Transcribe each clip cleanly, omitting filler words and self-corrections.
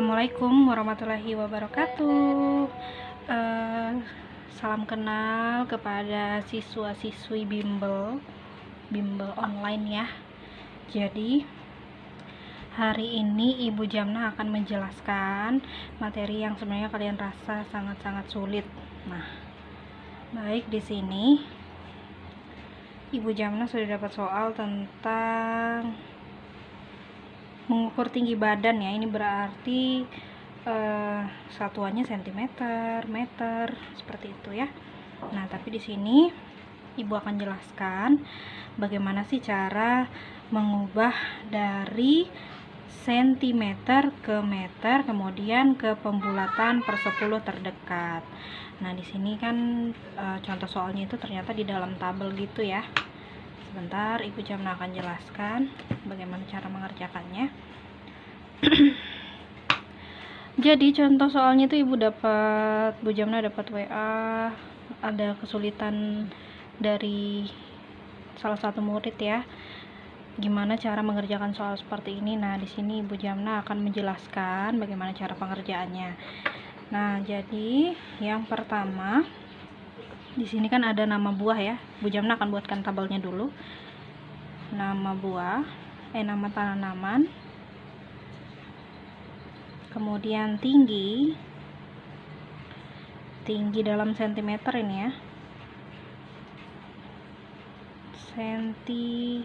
Assalamualaikum warahmatullahi wabarakatuh. Salam kenal kepada siswa-siswi bimbel online ya. Jadi hari ini Ibu Jamnah akan menjelaskan materi yang sebenarnya kalian rasa sangat-sangat sulit. Nah, baik, di sini Ibu Jamnah sudah dapat soal tentang mengukur tinggi badan ya. Ini berarti satuannya cm, meter, seperti itu ya. Nah, tapi di sini Ibu akan jelaskan bagaimana sih cara mengubah dari cm ke meter, kemudian ke pembulatan per 10 terdekat. Nah, di sini kan contoh soalnya itu ternyata di dalam tabel gitu ya. Sebentar, Ibu Jamnah akan jelaskan bagaimana cara mengerjakannya. Jadi contoh soalnya itu Ibu Jamnah dapat WA, ada kesulitan dari salah satu murid ya. Gimana cara mengerjakan soal seperti ini? Nah, di sini Ibu Jamnah akan menjelaskan bagaimana cara pengerjaannya. Nah, jadi yang pertama di sini kan ada nama buah ya. Bu Jamnah akan buatkan tabelnya dulu. Nama buah, nama tanaman. Kemudian tinggi dalam sentimeter ini ya. Sentimeter.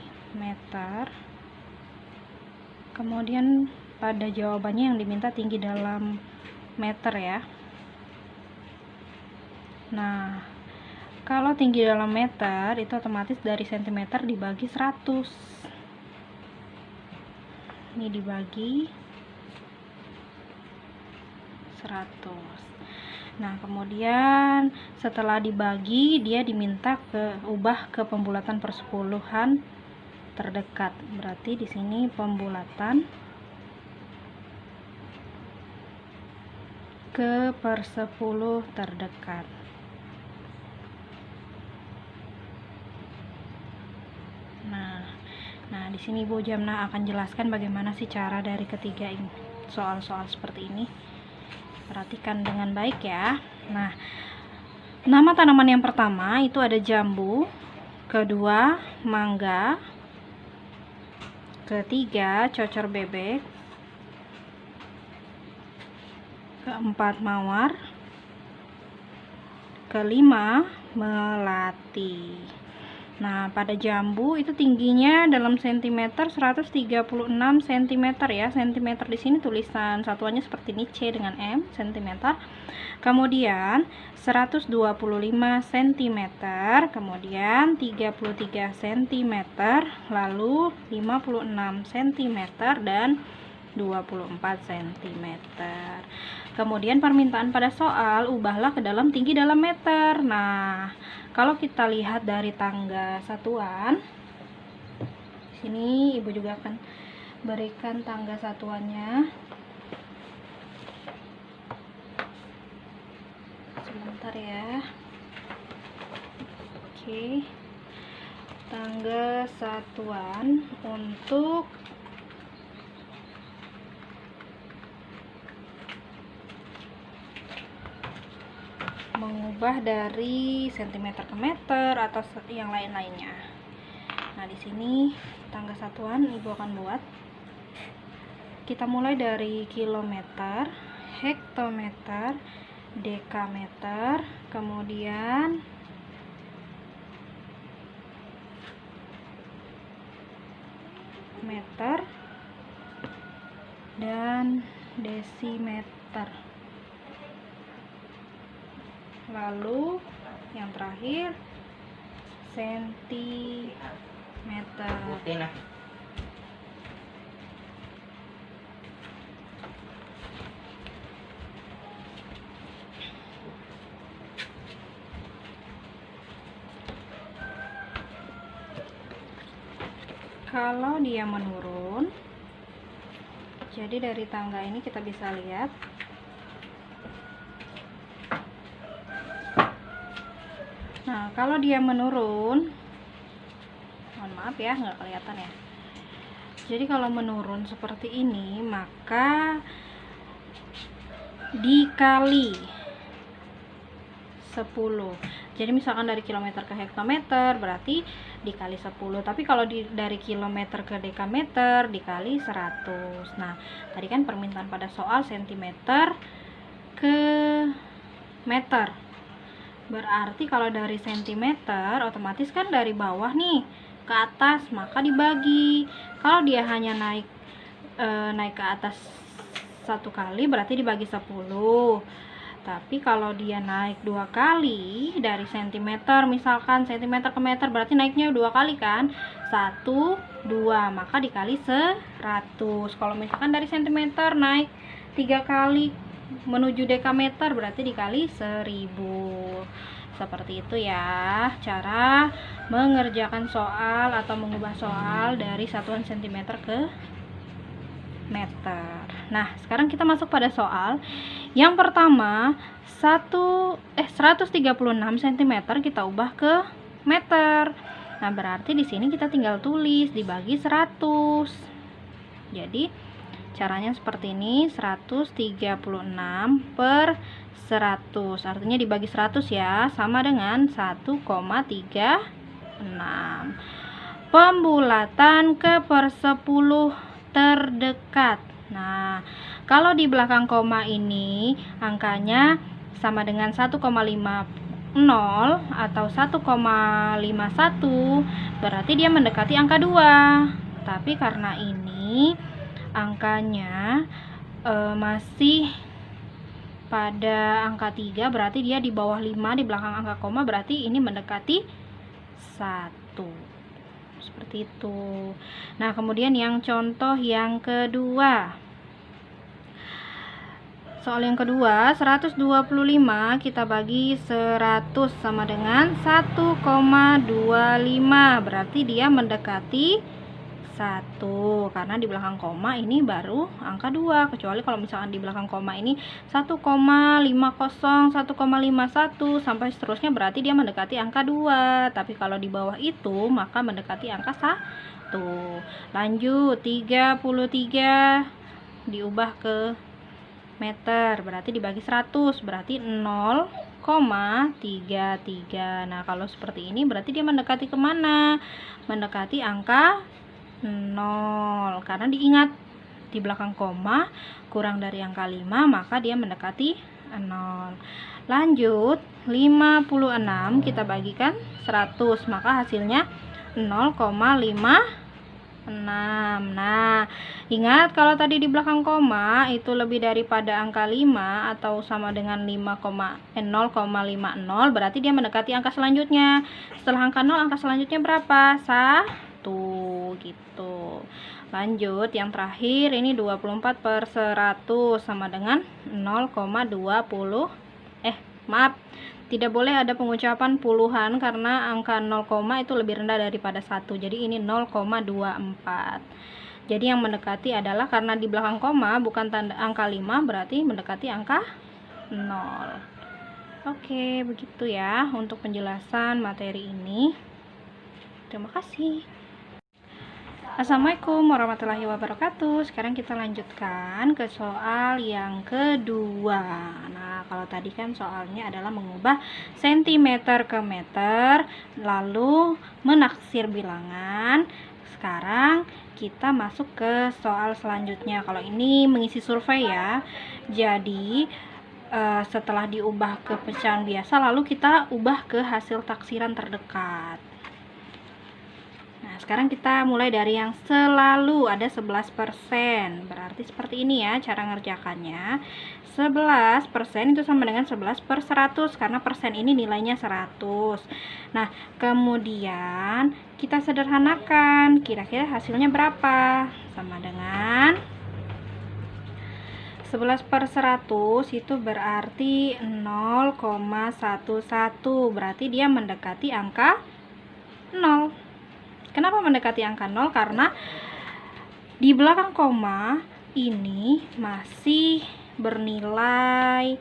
Kemudian pada jawabannya yang diminta tinggi dalam meter ya. Nah, kalau tinggi dalam meter itu otomatis dari cm dibagi 100. Ini dibagi 100. Nah, kemudian setelah dibagi dia diminta ubah ke pembulatan persepuluhan terdekat. Berarti di sini pembulatan ke per 10 terdekat. Nah, di sini Bu Jamnah akan jelaskan bagaimana sih cara dari ketiga ini, soal-soal seperti ini. Perhatikan dengan baik ya. Nah, nama tanaman yang pertama itu ada jambu, kedua mangga, ketiga cocor bebek, keempat mawar, kelima melati. Nah, pada jambu itu tingginya dalam sentimeter 136 cm ya. Sentimeter di sini tulisan satuannya seperti ini, C dengan M, centimeter. Kemudian 125 cm, kemudian 33 cm, lalu 56 cm dan 24 cm. Kemudian permintaan pada soal, ubahlah ke dalam tinggi dalam meter. Nah, kalau kita lihat dari tangga satuan, sini Ibu juga akan berikan tangga satuannya. Sebentar ya. Oke. Tangga satuan untuk mengubah dari cm ke meter atau yang lain-lainnya. Nah, di sini tangga satuan Ibu akan buat. Kita mulai dari kilometer, hektometer, dekameter, kemudian meter dan desimeter. Lalu yang terakhir sentimeter. Kalau dia menurun, jadi dari tangga ini kita bisa lihat Nah, kalau dia menurun, mohon maaf ya, nggak kelihatan ya. Jadi kalau menurun seperti ini, maka dikali 10. Jadi misalkan dari kilometer ke hektometer berarti dikali 10. Tapi kalau dari kilometer ke dekameter dikali 100. Nah, tadi kan permintaan pada soal sentimeter ke meter. Berarti kalau dari sentimeter otomatis kan dari bawah nih ke atas, maka dibagi. Kalau dia hanya naik ke atas satu kali berarti dibagi 10. Tapi kalau dia naik 2 kali dari sentimeter, misalkan sentimeter ke meter berarti naiknya 2 kali kan, 1, 2, maka dikali 100. Kalau misalkan dari sentimeter naik 3 kali menuju dekameter berarti dikali 1000. Seperti itu ya cara mengerjakan soal atau mengubah soal dari satuan sentimeter ke meter. Nah, sekarang kita masuk pada soal yang pertama. 136 cm kita ubah ke meter. Nah, berarti di sini kita tinggal tulis dibagi 100. Jadi caranya seperti ini, 136 per 100. Artinya dibagi 100 ya, sama dengan 1,36. Pembulatan ke per 10 terdekat. Nah, kalau di belakang koma ini angkanya sama dengan 1,50 atau 1,51, berarti dia mendekati angka 2. Tapi karena ini angkanya masih pada angka 3, berarti dia di bawah 5, di belakang angka koma, berarti ini mendekati 1. Seperti itu. Nah, kemudian yang contoh yang kedua. Soal yang kedua, 125 kita bagi 100 sama dengan 1,25. Berarti dia mendekati 1. Karena di belakang koma ini baru angka 2. Kecuali kalau misalkan di belakang koma ini 1,50, 1,51 sampai seterusnya berarti dia mendekati angka 2. Tapi kalau di bawah itu maka mendekati angka 1. Lanjut, 33 diubah ke meter berarti dibagi 100 berarti 0,33. Nah, kalau seperti ini berarti dia mendekati kemana? Mendekati angka 0. Karena diingat di belakang koma kurang dari angka 5 maka dia mendekati 0. Lanjut, 56 kita bagikan 100 maka hasilnya 0,56. Nah, ingat kalau tadi di belakang koma itu lebih daripada angka 5 atau sama dengan 0,50 berarti dia mendekati angka selanjutnya. Setelah angka 0 angka selanjutnya berapa? 1 gitu. Lanjut, yang terakhir ini 24 per 100 sama dengan 0,20. Tidak boleh ada pengucapan puluhan karena angka 0, itu lebih rendah daripada 1. Jadi ini 0,24. Jadi yang mendekati adalah karena di belakang koma bukan tanda angka 5 berarti mendekati angka 0. Oke, begitu ya untuk penjelasan materi ini. Terima kasih. Assalamualaikum warahmatullahi wabarakatuh. Sekarang kita lanjutkan ke soal yang kedua. Nah, kalau tadi kan soalnya adalah mengubah sentimeter ke meter, lalu menaksir bilangan. Sekarang kita masuk ke soal selanjutnya. Kalau ini mengisi survei ya. Jadi setelah diubah ke pecahan biasa, lalu kita ubah ke hasil taksiran terdekat. Nah, sekarang kita mulai dari yang selalu ada 11%. Berarti seperti ini ya cara ngerjakannya. 11% itu sama dengan 11 per 100 karena persen ini nilainya 100. Nah, kemudian kita sederhanakan. Kira-kira hasilnya berapa? Sama dengan 11 per 100 itu berarti 0,11. Berarti dia mendekati angka 0. Kenapa mendekati angka 0? Karena di belakang koma ini masih bernilai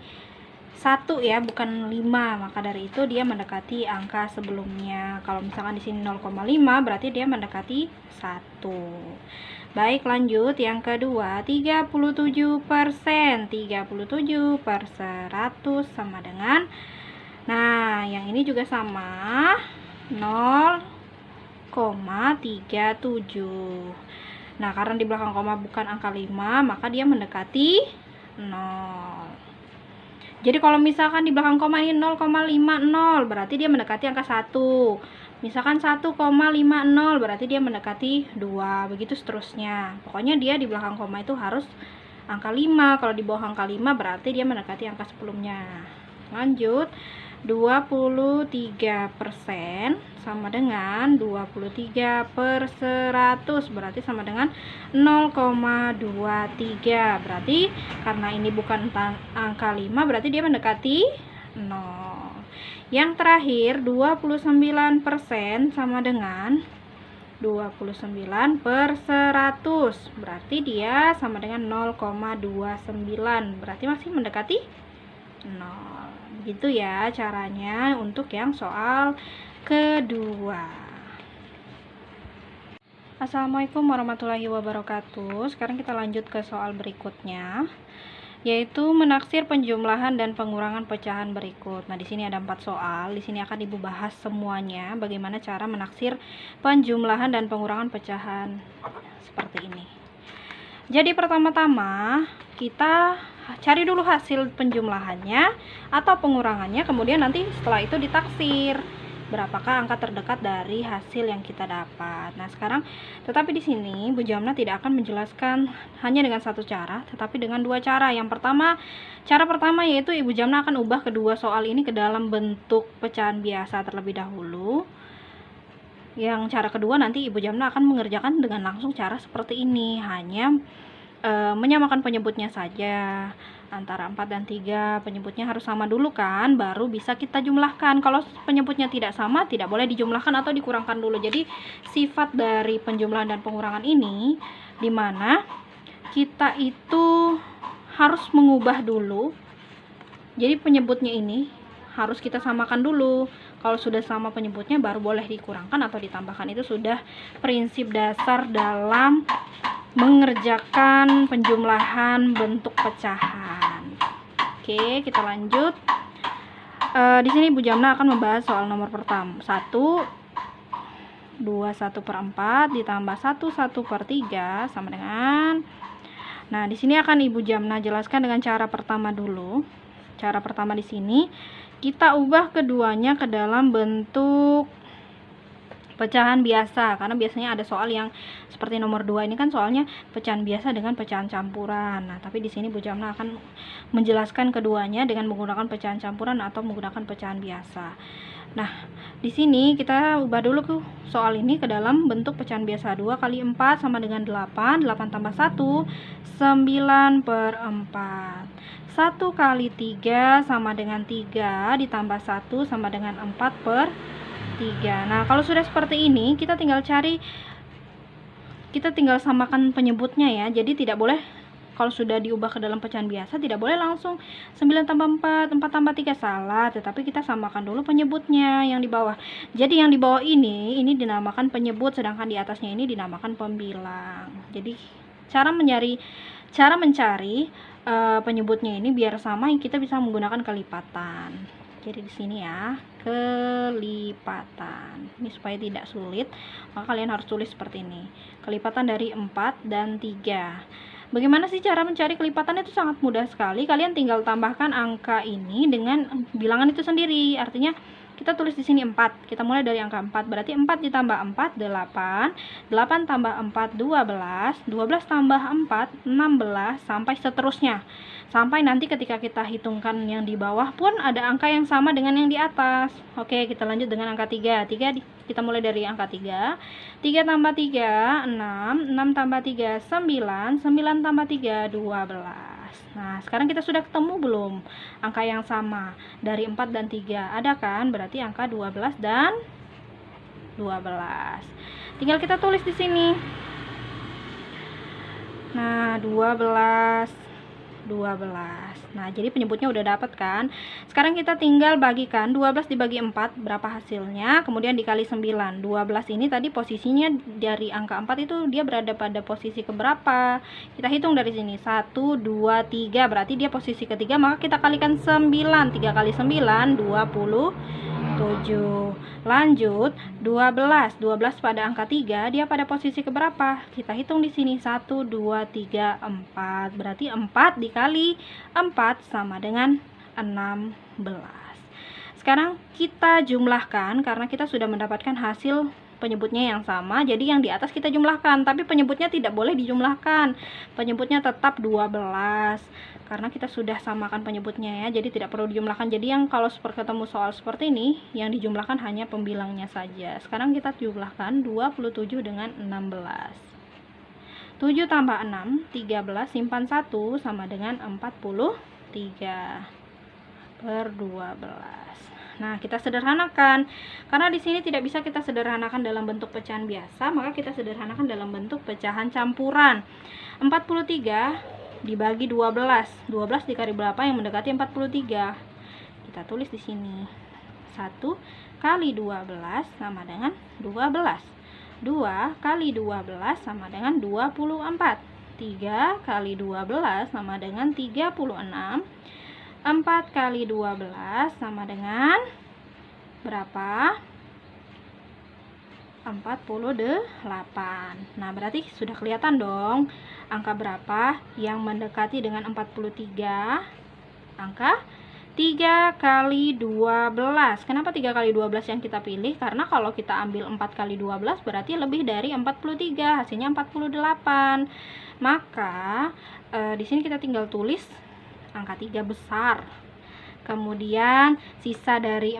1 ya, bukan 5. Maka dari itu dia mendekati angka sebelumnya. Kalau misalkan di sini 0,5 berarti dia mendekati 1. Baik, lanjut. Yang kedua, 37%. 37 per 100 sama dengan, nah, yang ini juga sama, 0,37. Nah, karena di belakang koma bukan angka 5, maka dia mendekati 0. Jadi kalau misalkan di belakang koma ini 0,50, berarti dia mendekati angka 1. Misalkan 1,50, berarti dia mendekati 2. Begitu seterusnya. Pokoknya dia di belakang koma itu harus angka 5. Kalau di bawah angka 5, berarti dia mendekati angka sebelumnya. Lanjut. 23% sama dengan 23 per 100, berarti sama dengan 0,23. Berarti karena ini bukan angka 5, berarti dia mendekati 0. Yang terakhir, 29% sama dengan 29 per 100, berarti dia sama dengan 0,29, berarti masih mendekati 0. Begitu ya caranya untuk yang soal kedua. Assalamualaikum warahmatullahi wabarakatuh. Sekarang kita lanjut ke soal berikutnya, yaitu menaksir penjumlahan dan pengurangan pecahan berikut. Nah, di sini ada 4 soal. Di sini akan Ibu bahas semuanya bagaimana cara menaksir penjumlahan dan pengurangan pecahan seperti ini. Jadi pertama-tama kita cari dulu hasil penjumlahannya atau pengurangannya, kemudian nanti setelah itu ditaksir berapakah angka terdekat dari hasil yang kita dapat. Nah, sekarang tetapi di sini Bu Jamna tidak akan menjelaskan hanya dengan satu cara, tetapi dengan 2 cara. Yang pertama, cara pertama yaitu Ibu Jamna akan ubah kedua soal ini ke dalam bentuk pecahan biasa terlebih dahulu. Yang cara kedua nanti Ibu Jamna akan mengerjakan dengan langsung cara seperti ini, hanya menyamakan penyebutnya saja. Antara 4 dan 3 penyebutnya harus sama dulu kan, baru bisa kita jumlahkan. Kalau penyebutnya tidak sama, tidak boleh dijumlahkan atau dikurangkan dulu. Jadi sifat dari penjumlahan dan pengurangan ini dimana kita itu harus mengubah dulu. Jadi penyebutnya ini harus kita samakan dulu. Kalau sudah sama penyebutnya, baru boleh dikurangkan atau ditambahkan. Itu sudah prinsip dasar dalam mengerjakan penjumlahan bentuk pecahan. Oke, kita lanjut. Di sini Bu Jamna akan membahas soal nomor pertama. 1, 21 per 4 ditambah 1 per 3 sama dengan. Nah, di sini akan Ibu Jamna jelaskan dengan cara pertama dulu. Cara pertama di sini kita ubah keduanya ke dalam bentuk pecahan biasa, karena biasanya ada soal yang seperti nomor 2 ini kan soalnya pecahan biasa dengan pecahan campuran. Nah, tapi di sini Bu Jamna akan menjelaskan keduanya dengan menggunakan pecahan campuran atau menggunakan pecahan biasa. Nah, di sini kita ubah dulu ke soal ini ke dalam bentuk pecahan biasa. 2 kali 4 sama dengan 8, 8 tambah 1, 9 per 4. 1 kali 3 sama dengan 3, ditambah 1 sama dengan 4 per 3. Nah, kalau sudah seperti ini, kita tinggal samakan penyebutnya ya. Jadi tidak boleh, kalau sudah diubah ke dalam pecahan biasa, tidak boleh langsung 9 tambah 4, 4 tambah 3, salah. Tetapi kita samakan dulu penyebutnya yang di bawah. Jadi yang di bawah ini dinamakan penyebut, sedangkan di atasnya ini dinamakan pembilang. Jadi cara mencari penyebutnya ini biar sama, kita bisa menggunakan kelipatan. Jadi di sini ya, kelipatan. Ini supaya tidak sulit, maka kalian harus tulis seperti ini. Kelipatan dari 4 dan 3. Bagaimana sih cara mencari kelipatan? Itu sangat mudah sekali. Kalian tinggal tambahkan angka ini dengan bilangan itu sendiri. Artinya kita tulis di sini 4. Kita mulai dari angka 4. Berarti 4 ditambah 4 8. 8 tambah 4 12. 12 tambah 4 16 sampai seterusnya. Sampai nanti ketika kita hitungkan yang di bawah pun ada angka yang sama dengan yang di atas. Oke, kita lanjut dengan angka 3. Kita mulai dari angka 3. 3 tambah 3 6. 6 tambah 3 9. 9 tambah 3 12. Nah, sekarang kita sudah ketemu belum angka yang sama dari 4 dan 3? Ada kan? Berarti angka 12 dan 12. Tinggal kita tulis di sini. Nah, 12 12. Nah, jadi penyebutnya udah dapat kan? Sekarang kita tinggal bagikan 12 dibagi 4, berapa hasilnya? Kemudian dikali 9. 12 ini tadi posisinya dari angka 4 itu dia berada pada posisi keberapa? Kita hitung dari sini. 1, 2, 3. Berarti dia posisi ketiga, maka kita kalikan 9. 3 kali 9, 27. Lanjut, 12. 12 pada angka 3, dia pada posisi keberapa? Kita hitung di sini. 1, 2, 3, 4. Berarti 4 dikali 4 sama dengan 16. Sekarang kita jumlahkan karena kita sudah mendapatkan hasil penyebutnya yang sama, jadi yang di atas kita jumlahkan, tapi penyebutnya tidak boleh dijumlahkan. Penyebutnya tetap 12 karena kita sudah samakan penyebutnya ya, jadi tidak perlu dijumlahkan. Jadi yang kalau ketemu soal seperti ini, yang dijumlahkan hanya pembilangnya saja. Sekarang kita jumlahkan 27 dengan 16. 7 tambah 6, 13, simpan 1 sama dengan 43 per 12. Nah, kita sederhanakan. Karena di sini tidak bisa kita sederhanakan dalam bentuk pecahan biasa, maka kita sederhanakan dalam bentuk pecahan campuran. 43 dibagi 12. 12 dikali berapa yang mendekati 43? Kita tulis di sini. 1 kali 12 sama dengan 12. 2 kali 12 sama dengan 24. 3 kali 12 sama dengan 36. 4 kali 12 sama dengan berapa? 48. Nah, berarti sudah kelihatan dong angka berapa yang mendekati dengan 43. Angka 3 kali 12. Kenapa 3 kali 12 yang kita pilih? Karena kalau kita ambil 4 kali 12 berarti lebih dari 43, hasilnya 48. Maka di sini kita tinggal tulis angka 3 besar. Kemudian sisa dari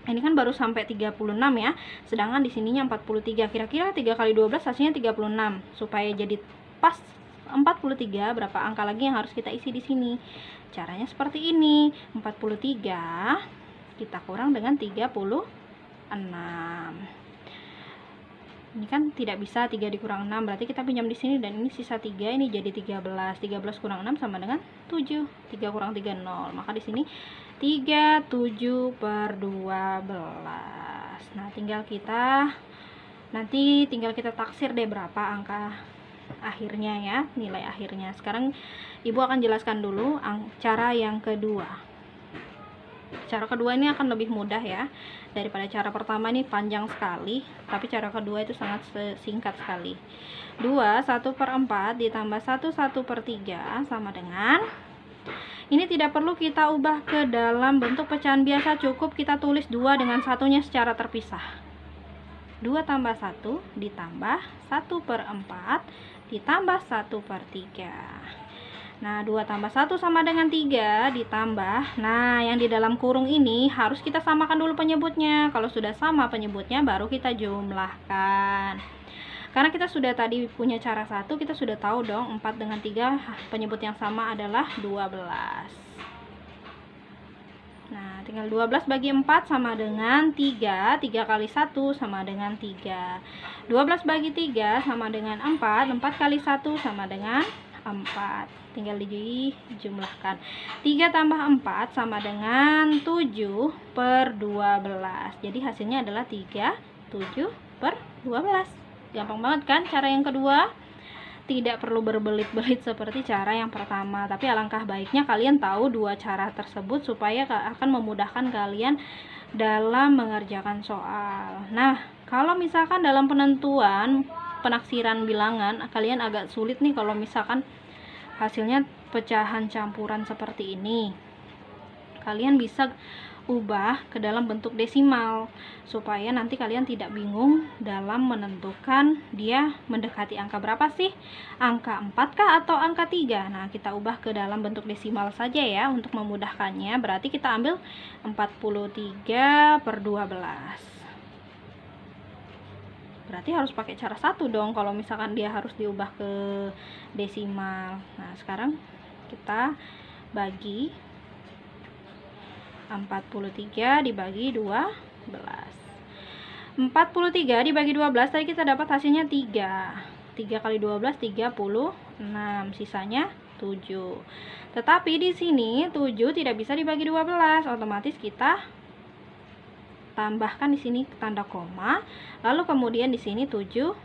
ini kan baru sampai 36 ya. Sedangkan di sininya 43. Kira-kira 3 kali 12 hasilnya 36. Supaya jadi pas 43, berapa angka lagi yang harus kita isi di sini? Caranya seperti ini. 43 kita kurang dengan 36. Ini kan tidak bisa 3 dikurang 6, berarti kita pinjam di sini dan ini sisa 3, ini jadi 13. 13 kurang 6 sama dengan 7. 3 kurang 3 0. Maka di sini 37 per 12. Nah, tinggal kita taksir deh berapa angka akhirnya ya, nilai akhirnya. Sekarang Ibu akan jelaskan dulu cara yang kedua. Cara kedua ini akan lebih mudah ya daripada cara pertama, ini panjang sekali, tapi cara kedua itu sangat singkat sekali. 2 1/4 ditambah 1/3 sama dengan, ini tidak perlu kita ubah ke dalam bentuk pecahan biasa, cukup kita tulis 2 dengan 1-nya secara terpisah. 2 tambah 1 ditambah 1/4 ditambah 1/3. Nah, 2 tambah 1 sama dengan 3 ditambah. Nah, yang di dalam kurung ini harus kita samakan dulu penyebutnya. Kalau sudah sama penyebutnya, baru kita jumlahkan. Karena kita sudah tadi punya cara 1, kita sudah tahu dong 4 dengan 3 penyebut yang sama adalah 12. Nah, tinggal 12 bagi 4 sama dengan 3. 3 kali 1 sama dengan 3. 12 bagi 3 sama dengan 4. 4 kali 1 sama dengan 4. Tinggal dijumlahkan. 3 tambah 4 sama dengan 7 per 12. Jadi hasilnya adalah 37 per 12. Gampang banget kan cara yang kedua? Tidak perlu berbelit-belit seperti cara yang pertama. Tapi alangkah baiknya kalian tahu dua cara tersebut supaya akan memudahkan kalian dalam mengerjakan soal. Nah, kalau misalkan dalam penentuan penaksiran bilangan kalian agak sulit nih kalau misalkan hasilnya pecahan campuran seperti ini, kalian bisa ubah ke dalam bentuk desimal supaya nanti kalian tidak bingung dalam menentukan dia mendekati angka berapa sih, angka 4 kah atau angka 3. Nah, kita ubah ke dalam bentuk desimal saja ya untuk memudahkannya. Berarti kita ambil 43 per 12. Berarti harus pakai cara 1 dong kalau misalkan dia harus diubah ke desimal. Nah, sekarang kita bagi 43 dibagi 12. 43 dibagi 12 tadi kita dapat hasilnya 3. 3 kali 12 36, sisanya 7. Tetapi di sini 7 tidak bisa dibagi 12, otomatis kita tambahkan di sini tanda koma, lalu kemudian di sini 70.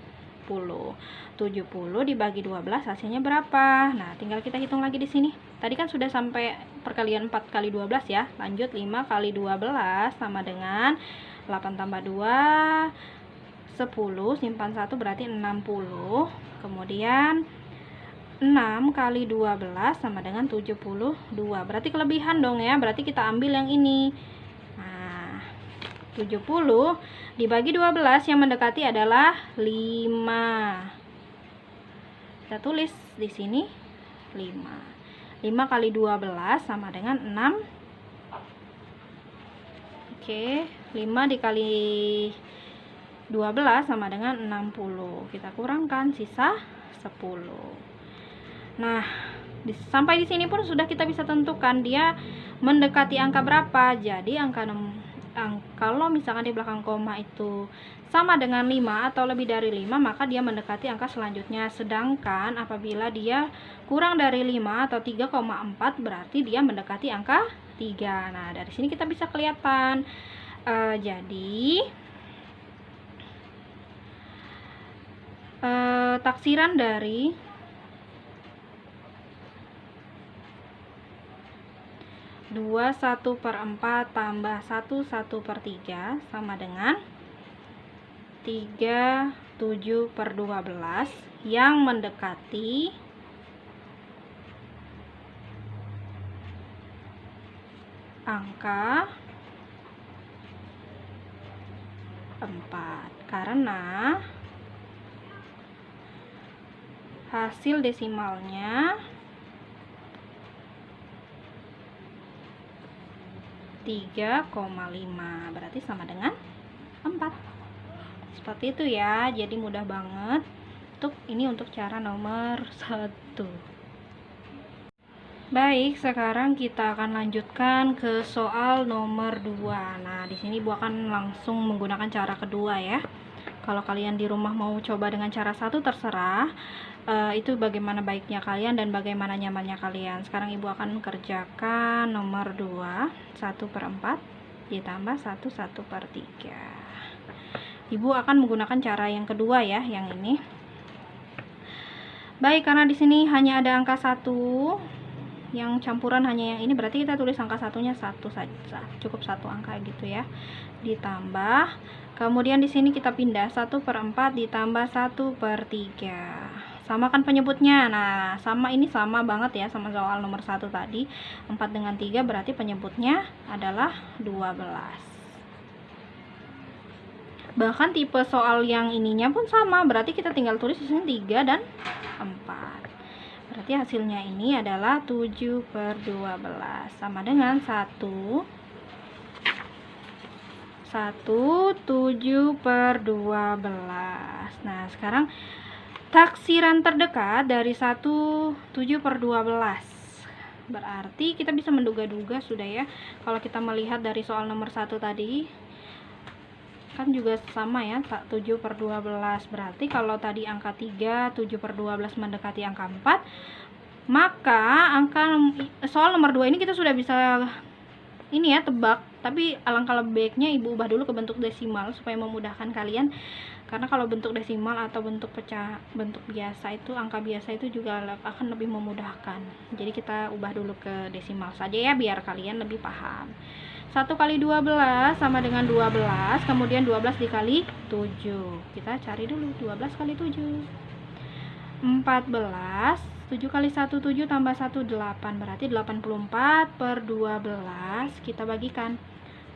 70 dibagi 12 hasilnya berapa? Nah, tinggal kita hitung lagi di sini. Tadi kan sudah sampai perkalian 4 kali 12 ya. Lanjut 5 kali 12 sama dengan 8 tambah 2 10, simpan 1 berarti 60. Kemudian 6 kali 12 sama dengan 72. Berarti kelebihan dong ya. Berarti kita ambil yang ini. Nah, 70 dibagi 12 yang mendekati adalah 5. Kita tulis di sini 5. 5 kali 12 sama dengan 6. Oke, 5 dikali 12 sama dengan 60. Kita kurangkan sisa 10. Nah, sampai di sini pun sudah kita bisa tentukan dia mendekati angka berapa. Jadi kalau misalkan di belakang koma itu sama dengan 5 atau lebih dari 5, maka dia mendekati angka selanjutnya. Sedangkan apabila dia kurang dari 5 atau 3,4 berarti dia mendekati angka 3. Nah, dari sini kita bisa kelihatan. Jadi taksiran dari 21/4 tambah 1/3 sama dengan 37/12 yang mendekati angka 4 karena hasil desimalnya 3,5, berarti sama dengan 4. Seperti itu ya. Jadi mudah banget untuk cara nomor 1. Baik, sekarang kita akan lanjutkan ke soal nomor 2. Nah, di sini Ibu akan langsung menggunakan cara kedua ya. Kalau kalian di rumah mau coba dengan cara 1 terserah. Itu bagaimana baiknya kalian dan bagaimana nyamannya kalian. Sekarang Ibu akan kerjakan nomor 2, 1/4 ditambah 1/3. Ibu akan menggunakan cara yang kedua ya, yang ini. Baik, karena di sini hanya ada angka 1, yang campuran hanya yang ini, berarti kita tulis angka satunya 1 saja. Cukup 1 angka gitu ya. Ditambah, kemudian di sini kita pindah 1/4 ditambah 1/3. Samakan penyebutnya. Nah, ini sama banget ya sama soal nomor 1 tadi. 4 dengan 3 berarti penyebutnya adalah 12. Bahkan tipe soal yang ininya pun sama, berarti kita tinggal tulis di sini 3 dan 4. Berarti hasilnya ini adalah 7/12 sama dengan 1 7/12. Nah, sekarang taksiran terdekat dari 7/12. Berarti kita bisa menduga-duga sudah ya. Kalau kita melihat dari soal nomor 1 tadi kan juga sama ya, 7/12. Berarti kalau tadi angka 3, 7/12 mendekati angka 4, maka soal nomor 2 ini kita sudah bisa ini ya, tebak. Tapi alangkah lebih baiknya Ibu ubah dulu ke bentuk desimal supaya memudahkan kalian. Karena kalau bentuk desimal atau bentuk biasa itu, angka biasa itu juga akan lebih memudahkan. Jadi kita ubah dulu ke desimal saja ya, biar kalian lebih paham. 1 kali 12 sama dengan 12, kemudian 12 dikali 7. Kita cari dulu 12 kali 7. 14, 7 kali 1 7 tambah 1 8, berarti 84/12. Kita bagikan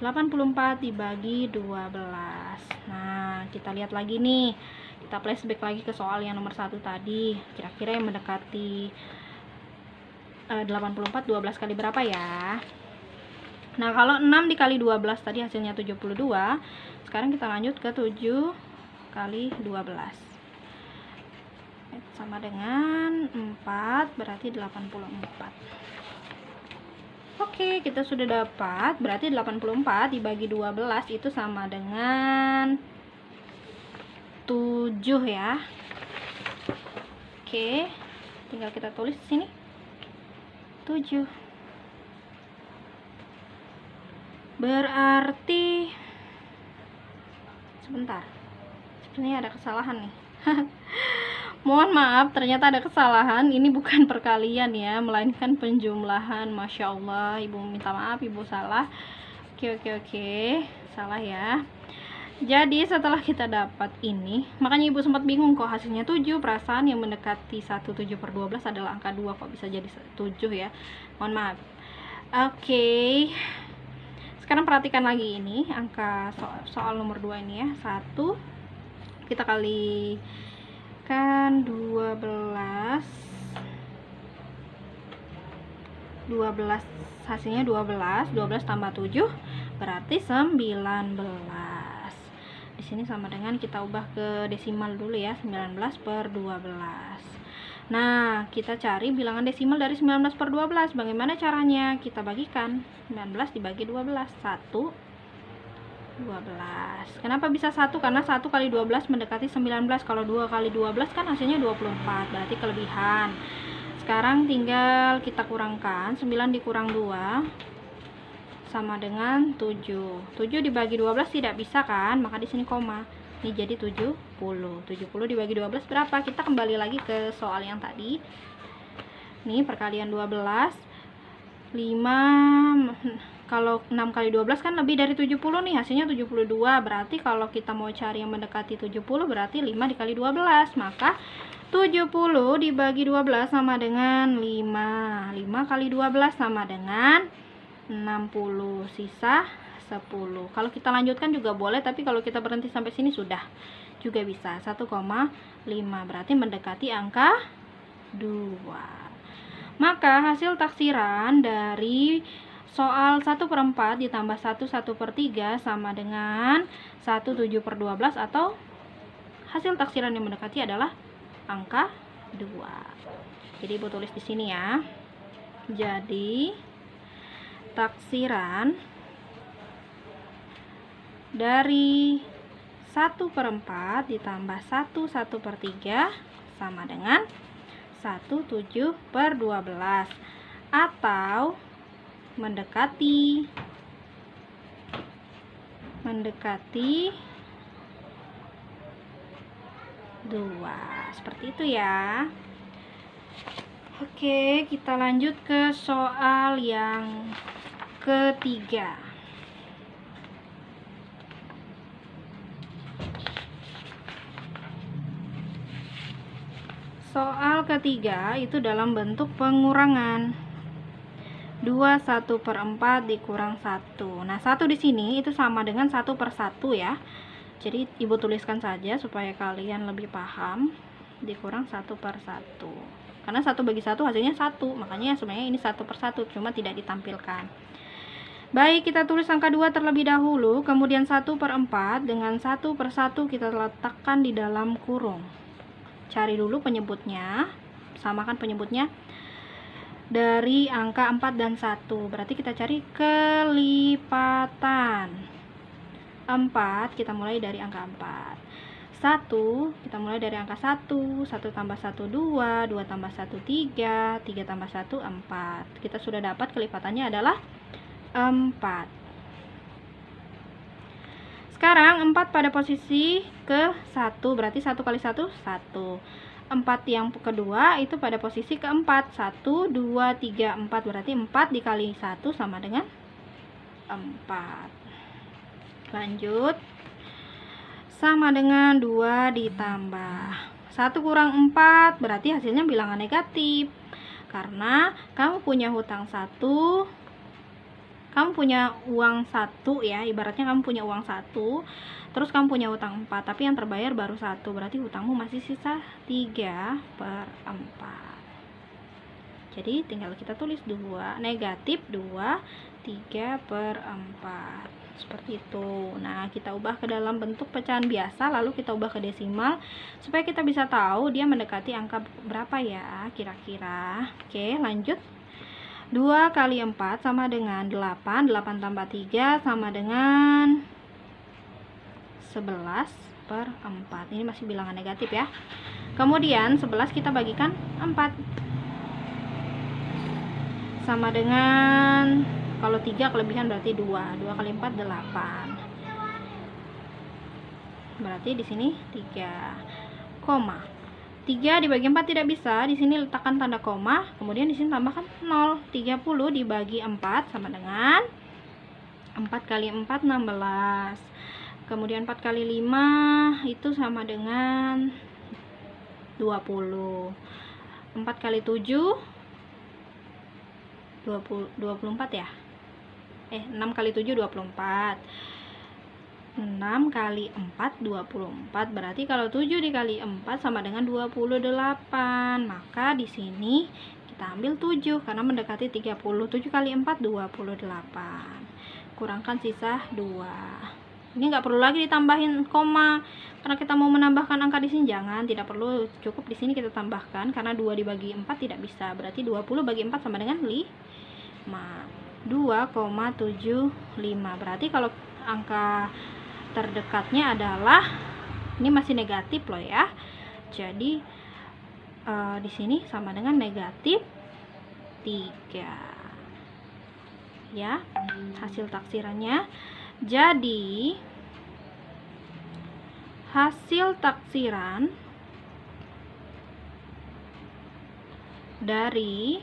84 dibagi 12. Nah, kita lihat lagi nih. Kita flashback lagi ke soal yang nomor 1 tadi. Kira-kira yang mendekati 84 12 kali berapa ya? Nah, kalau 6 dikali 12 tadi hasilnya 72. Sekarang kita lanjut ke 7 kali 12. Sama dengan 4, berarti 84. Oke, kita sudah dapat, berarti 84 dibagi 12 itu sama dengan 7 ya. Oke, tinggal kita tulis di sini 7. Berarti sebentar, sebenarnya ada kesalahan nih. Mohon maaf, ternyata ada kesalahan. Ini bukan perkalian ya, melainkan penjumlahan. Masya Allah, ibu minta maaf, ibu salah. Oke, salah ya. Jadi setelah kita dapat ini, makanya ibu sempat bingung kok hasilnya 7, perasaan yang mendekati 1/7/12 adalah angka 2, kok bisa jadi 7 ya. Mohon maaf. Oke, sekarang perhatikan lagi ini angka soal nomor 2 ini ya. 1 kita kalikan 12 hasilnya 12 tambah 7 berarti 19. Di sini sama dengan kita ubah ke desimal dulu ya, 19/12. Nah, kita cari bilangan desimal dari 19/12. Bagaimana caranya? Kita bagikan 19 dibagi 12. 1 12. Kenapa bisa 1? Karena 1 kali 12 mendekati 19. Kalau 2 kali 12 kan hasilnya 24, berarti kelebihan. Sekarang tinggal kita kurangkan, 9 dikurang 2 sama dengan 7. 7 dibagi 12 tidak bisa kan? Maka di sini koma. Ini jadi 70. 70 dibagi 12 berapa? Kita kembali lagi ke soal yang tadi. Nih perkalian 12. 5 kalau 6 kali 12 kan lebih dari 70 nih, hasilnya 72. Berarti kalau kita mau cari yang mendekati 70 berarti 5 dikali 12. Maka 70 dibagi 12 sama dengan 5. 5 kali 12 sama dengan 60, sisa 10. Kalau kita lanjutkan juga boleh, tapi kalau kita berhenti sampai sini sudah juga bisa. 1,5 berarti mendekati angka 2. Maka hasil taksiran dari soal 1/4 ditambah 1/3 sama dengan 1/7/12 atau hasil taksiran yang mendekati adalah angka 2. Jadi ibu tulis di sini ya. Jadi taksiran dari 1/4 ditambah 1/3 sama dengan 1/7/12 atau mendekati 2. Seperti itu ya. Oke, kita lanjut ke soal yang ketiga. Soal ketiga itu dalam bentuk pengurangan. 2 1/4 dikurang 1. Nah, 1 di sini itu sama dengan 1/1 ya. Jadi ibu tuliskan saja supaya kalian lebih paham. Dikurang 1/1. Karena 1 bagi 1 hasilnya 1. Makanya sebenarnya ini 1/1, cuma tidak ditampilkan. Baik, kita tulis angka 2 terlebih dahulu, kemudian 1/4 dengan 1/1 kita letakkan di dalam kurung. Cari dulu penyebutnya, samakan penyebutnya dari angka 4 dan 1. Berarti kita cari kelipatan. 4 kita mulai dari angka 4. 1 kita mulai dari angka 1. 1 tambah 1 2, 2 tambah 1 3, 3 tambah 1 4. Kita sudah dapat kelipatannya adalah 4. Sekarang 4 pada posisi ke 1, berarti 1 kali 1 1. 4 yang kedua itu pada posisi keempat, 1 2 3 4, berarti 4 dikali 1 sama dengan 4. Lanjut, sama dengan 2 ditambah 1 kurang 4, berarti hasilnya bilangan negatif. Karena kamu punya hutang 1, kamu punya uang 1 ya, ibaratnya kamu punya uang 1, terus kamu punya hutang 4, tapi yang terbayar baru 1, berarti hutangmu masih sisa 3/4. Jadi tinggal kita tulis 2, negatif 2, 3/4. Seperti itu. Nah, kita ubah ke dalam bentuk pecahan biasa, lalu kita ubah ke desimal supaya kita bisa tahu dia mendekati angka berapa ya kira-kira. Oke, lanjut. 2 kali 4 sama dengan 8. 8 tambah 3 sama dengan 11. 3/4. Ini masih bilangan negatif ya. Kemudian 11 kita bagikan 4. Sama dengan, kalau 3 kelebihan berarti 2. 2 kali 4 8. Berarti di sini 3, 3 dibagi 4 tidak bisa. Di sini letakkan tanda koma, kemudian di sini tambahkan 0. 30 dibagi 4 sama dengan 4 kali 4 16. Kemudian 4 kali 5 itu sama dengan 20. 4 kali 7 24 ya. 6 kali 7 24. 6 kali 4 24. Berarti kalau 7 dikali 4 sama dengan 28. Maka di sini kita ambil 7 karena mendekati 30. 7 kali 4 28. Kurangkan sisa 2. Ini nggak perlu lagi ditambahin koma karena kita mau menambahkan angka di sini. Jangan, tidak perlu, cukup di sini kita tambahkan karena 2 dibagi 4 tidak bisa. Berarti 20 bagi 4 sama dengan 5. 2,75. Berarti kalau angka terdekatnya adalah, ini masih negatif loh ya. Jadi di sini sama dengan negatif 3. Ya, hasil taksirannya. Jadi hasil taksiran dari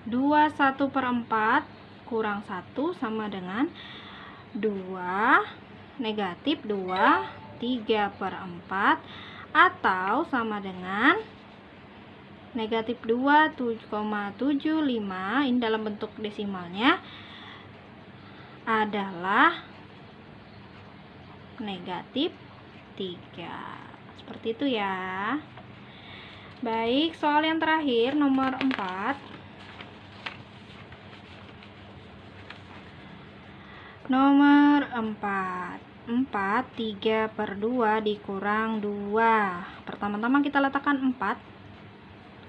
21/4 kurang 1 sama dengan 2 negatif 2 3/4 atau sama dengan negatif 2 7,75. Ini dalam bentuk desimalnya adalah negatif 3. Seperti itu ya. Baik, soal yang terakhir nomor 4. Nomor 4. 3/2 dikurang 2. Pertama-tama kita letakkan 4.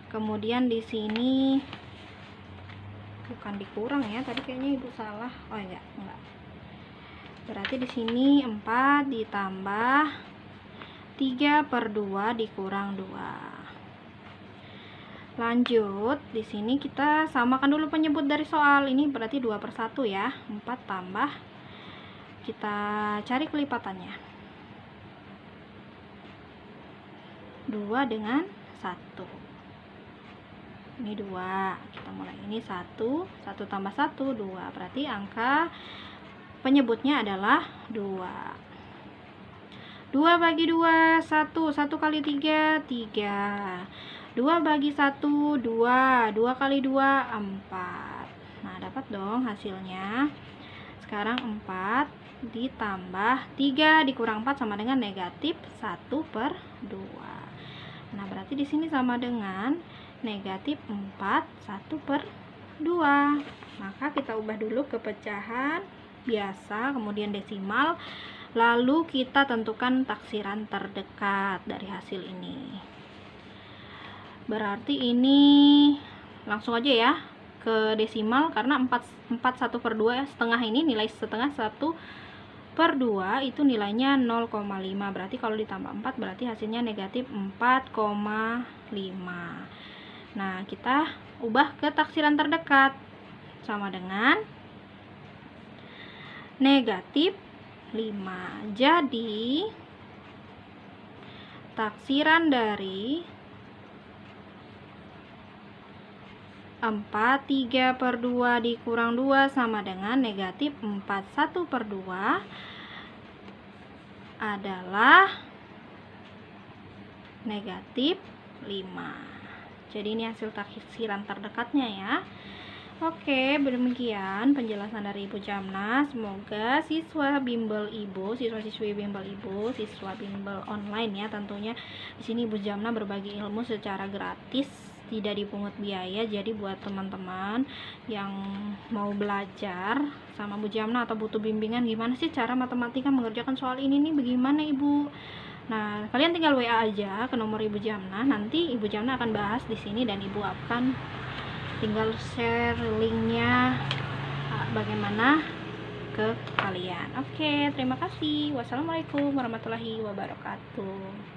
Kemudian di sini bukan dikurang ya, tadi kayaknya ibu salah. Oh enggak. Berarti di sini 4 ditambah 3/2 dikurang 2. Lanjut, di sini kita samakan dulu penyebut dari soal. Ini berarti 2/1 ya. 4 tambah, kita cari kelipatannya. 2 dengan 1. Ini 2. Kita mulai, ini 1. 1 tambah 1, 2. Berarti angka penyebutnya adalah 2. 2 bagi 2, 1. 1 kali 3, 3. 2 bagi 1, 2. 2 kali 2, 4. Nah, dapat dong hasilnya. Sekarang 4 ditambah 3 dikurang 4 sama dengan negatif 1/2. Nah, berarti di sini sama dengan negatif 4 1/2. Maka kita ubah dulu ke pecahan biasa, kemudian desimal, lalu kita tentukan taksiran terdekat dari hasil ini. Berarti ini langsung aja ya ke desimal, karena 4 1/2 setengah ini nilai setengah 1/2 itu nilainya 0,5. Berarti kalau ditambah 4 berarti hasilnya negatif 4,5. Nah, kita ubah ke taksiran terdekat sama dengan negatif 5. Jadi taksiran dari 4 3/2 dikurang 2 sama dengan negatif 4 1/2 adalah negatif 5. Jadi ini hasil taksiran terdekatnya ya. Oke, demikian penjelasan dari Ibu Jamna. Semoga siswa bimbel Ibu, siswa-siswi bimbel Ibu, siswa bimbel online ya tentunya. Di sini Ibu Jamna berbagi ilmu secara gratis, tidak dipungut biaya. Jadi buat teman-teman yang mau belajar sama Bu Jamna atau butuh bimbingan gimana sih cara matematika mengerjakan soal ini nih, bagaimana Ibu? Nah, kalian tinggal WA aja ke nomor Ibu Jamna. Nanti Ibu Jamna akan bahas di sini dan Ibu akan tinggal share linknya bagaimana ke kalian. Oke, terima kasih. Wassalamualaikum warahmatullahi wabarakatuh.